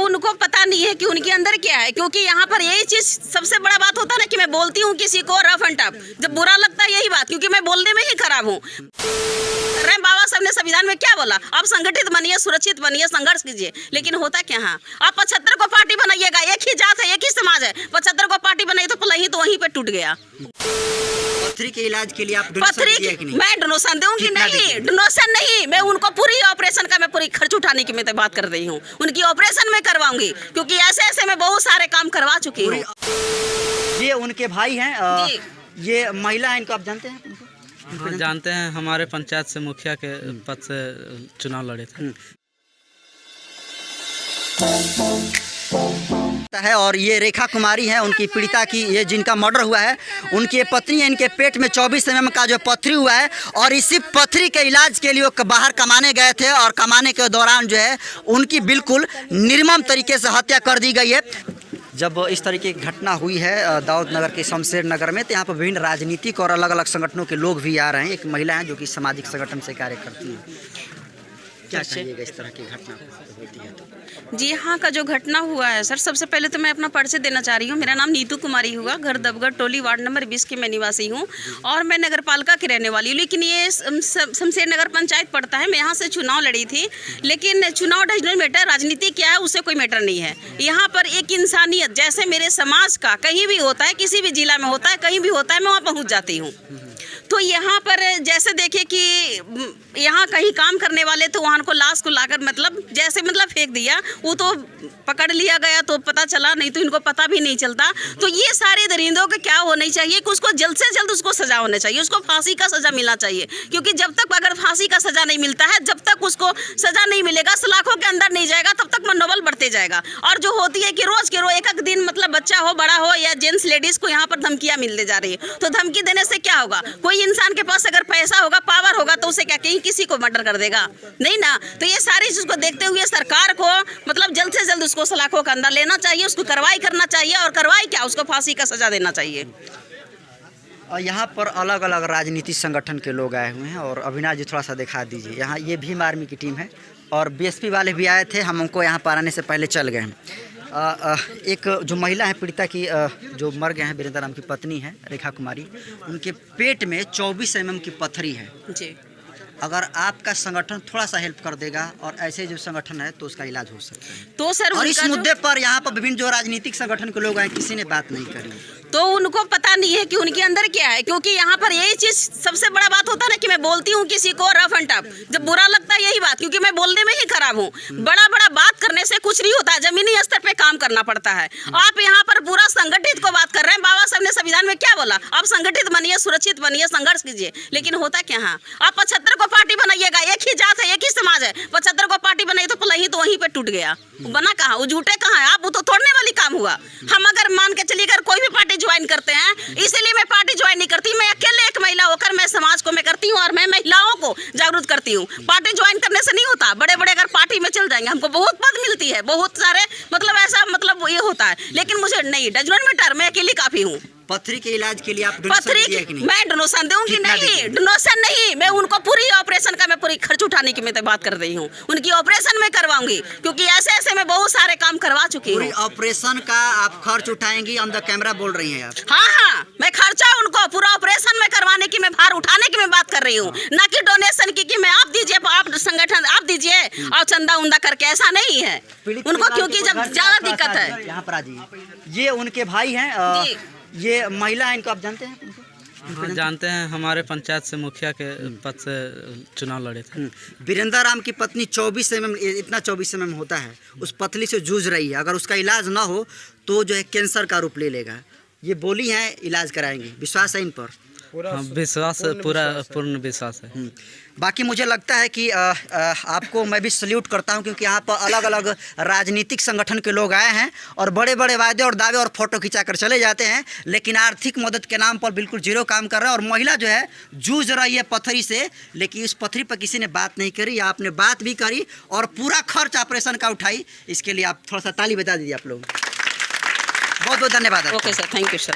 उनको पता नहीं है कि उनके अंदर क्या है, क्योंकि यहाँ पर यही चीज सबसे बड़ा बात होता है ना कि मैं बोलती हूँ किसी को रफ एंड टफ, जब बुरा लगता है यही बात, क्योंकि मैं बोलने में ही खराब हूँ। बाबा साहब ने संविधान में क्या बोला? आप संगठित बनिए, सुरक्षित बनिए, संघर्ष कीजिए, लेकिन होता क्या है? आप 75 को पार्टी बनाइएगा, एक ही जात है, एक ही समाज है, 75 को पार्टी बनाई तो पलही तो वहीं पे टूट गया। पथरी के इलाज के लिए आप मैं डोनेशन दूंगी नहीं, डोनेशन नहीं, मैं उनको पूरी ऑपरेशन का मैं पूरी खर्च उठाने की मैं तो बात कर रही हूँ, उनकी ऑपरेशन में करवाऊंगी, क्योंकि ऐसे ऐसे मैं बहुत सारे काम करवा चुकी हूँ। ये उनके भाई हैं, ये महिला है, इनको आप जानते हैं? हाँ, जानते हैं, हमारे पंचायत से मुखिया के पद से चुनाव लड़े थे। है और ये रेखा कुमारी है, उनकी पीड़िता की, ये जिनका मर्डर हुआ है, उनकी पत्नी है, इनके पेट में 24 mm का जो पथरी हुआ है, और इसी पथरी के इलाज के लिए वो बाहर कमाने गए थे, और कमाने के दौरान जो है उनकी बिल्कुल निर्मम तरीके से हत्या कर दी गई है। जब इस तरीके की घटना हुई है दाऊद नगर के शमशेर नगर में, तो यहाँ पर विभिन्न राजनीतिक और अलग अलग संगठनों के लोग भी आ रहे हैं। एक महिला है जो कि सामाजिक संगठन से कार्य करती हैं। क्या कहिएगा इस तरह की घटना होती है तो? जी, यहाँ का जो घटना हुआ है सर, सबसे पहले तो मैं अपना परिचय देना चाह रही हूँ। मेरा नाम नीतू कुमारी हुआ, घर दबगढ़ टोली वार्ड नंबर 20 की मैं निवासी हूँ, और मैं नगर पालिका की रहने वाली हूँ, लेकिन ये शमशेर नगर पंचायत पड़ता है। मैं यहाँ से चुनाव लड़ी थी, लेकिन चुनाव डज नॉट मैटर, राजनीति क्या है उससे कोई मैटर नहीं है। यहाँ पर एक इंसानियत, जैसे मेरे समाज का कहीं भी होता है, किसी भी जिला में होता है, कहीं भी होता है, मैं वहाँ पहुँच जाती हूँ। तो यहाँ पर जैसे देखे कि यहाँ कहीं काम करने वाले तो वहाँ को लाश को लाकर जैसे फेंक दिया, वो तो पकड़ लिया गया तो पता चला, नहीं तो इनको पता भी नहीं चलता। तो ये सारे दरिंदों का क्या होना चाहिए कि उसको जल्द से जल्द उसको सजा होना चाहिए, उसको फांसी का सजा मिलना चाहिए, क्योंकि जब तक अगर फांसी का सजा नहीं मिलता है, जब तक उसको सजा नहीं मिलेगा, सलाखों के अंदर नहीं जाएगा, तब तक मनोबल बढ़ते जाएगा। और जो होती है कि रोज के रोज एक दिन बच्चा हो, बड़ा हो या जेंट्स लेडीज को यहाँ पर धमकियाँ मिलने जा रही है, तो धमकी देने से क्या होगा? कोई इंसान के पास अगर पैसा होगा, पावर होगा, तो उसे क्या कहीं किसी को मर्डर कर देगा? नहीं ना। तो ये सारी चीज को देखते हुए सरकार को जल्द से जल्द उसको सलाखों के अंदर लेना चाहिए, उसको कार्रवाई करना चाहिए, और कार्रवाई क्या, उसको फांसी का सजा देना चाहिए। और यहाँ पर अलग अलग राजनीतिक संगठन के लोग आए हुए हैं, और अविनाश जी थोड़ा सा दिखा दीजिए। यहाँ ये भीम आर्मी की टीम है, और बीएसपी वाले भी आए थे, हम उनको यहाँ पर आने से पहले चल गए हैं। एक जो महिला है पीड़िता की, जो मर गए हैं, वीरेंद्र राम की पत्नी है रेखा कुमारी, उनके पेट में 24 mm की पथरी है जी। अगर आपका संगठन थोड़ा सा हेल्प कर देगा, और ऐसे जो संगठन है, तो उसका इलाज हो सकता है। तो सर, और इस मुद्दे पर यहाँ पर विभिन्न जो राजनीतिक संगठन के लोग आए, किसी ने बात नहीं करी। तो उनको पता नहीं है कि उनके अंदर क्या है, क्योंकि यहाँ पर यही चीज सबसे बड़ा बात होता है ना कि मैं बोलती हूँ किसी को रफ एंड टफ, जब बुरा लगता है यही बात, क्योंकि मैं बोलने में ही खराब हूँ। बड़ा बड़ा बात करने से कुछ नहीं होता है, जमीनी स्तर पे काम करना पड़ता है। आप यहाँ पर पूरा संगठित को बात कर रहे हैं। बाबा साहब ने संविधान में क्या बोला? आप संगठित बनिए, सुरक्षित बनिए, संघर्ष कीजिए, लेकिन होता क्या है? आप 75 को पार्टी बनाइएगा, एक ही जात है, एक ही समाज है, 75 को पार्टी बनाई तो पलही तो वहीं पे टूट गया। बना कहाँ? वो झूठे कहाँ है? आप वो तो तोड़ने वाली काम हुआ। हम अगर मान के चलिए अगर कोई भी पार्टी ज्वाइन करते हैं, इसीलिए मैं पार्टी ज्वाइन नहीं करती। मैं अकेले एक महिला होकर मैं समाज को मैं करती हूँ, और मैं महिलाओं को जागरूक करती हूँ। पार्टी ज्वाइन करने से नहीं होता। बड़े बड़े अगर पार्टी में चल जाएंगे, हमको बहुत पद मिलती है, बहुत सारे ऐसा ये होता है, लेकिन मुझे नहीं, डज नॉट मैटर, मैं अकेली काफी हूँ। पथरी के इलाज के लिए आप मैं डोनेशन दूंगी नहीं, डोनेशन नहीं, मैं उनको पूरी ऑपरेशन का मैं पूरी खर्च उठाने की मैं तो बात कर रही हूँ, उनकी ऑपरेशन में करवाऊंगी, क्योंकि ऐसे ऐसे मैं बहुत सारे काम करवा चुकी हूँ। ऑपरेशन का आप खर्च उठाएंगी? ऑन द कैमरा बोल रही हैं आप? हाँ, मैं खर्चा उनको पूरा ऑपरेशन में करवाने की, मैं भार उठाने की मैं बात कर रही हूँ, ना कि डोनेशन की कि मैं आप दीजिए, आप संगठन आप दीजिए और चंदा उंदा करके, ऐसा नहीं है उनको, क्योंकि जब ज्यादा दिक्कत है। यहाँ पर आ जाइए, ये उनके भाई हैं, ये महिला है, इनको आप जानते हैं? हाँ, जानते हैं, हमारे पंचायत से मुखिया के पद से चुनाव लड़े थे। वीरेंद्र राम की पत्नी 24 mm, इतना 24 mm होता है, उस पथरी से जूझ रही है। अगर उसका इलाज ना हो तो जो है कैंसर का रूप ले लेगा। ये बोली है इलाज कराएंगे, विश्वास है इन पर? विश्वास, पूर्ण विश्वास है। बाकी मुझे लगता है कि आपको मैं भी सल्यूट करता हूं, क्योंकि यहाँ पर अलग अलग राजनीतिक संगठन के लोग आए हैं, और बड़े बड़े वादे और दावे और फोटो खिंचाकर चले जाते हैं, लेकिन आर्थिक मदद के नाम पर बिल्कुल जीरो काम कर रहे हैं। और महिला जो है जूझ रही है पथरी से, लेकिन इस पथरी पर किसी ने बात नहीं करी। आपने बात भी करी और पूरा खर्च ऑपरेशन का उठाई। इसके लिए आप थोड़ा सा ताली बजा दीजिए आप लोग। बहुत बहुत धन्यवाद। Okay sir, thank you sir.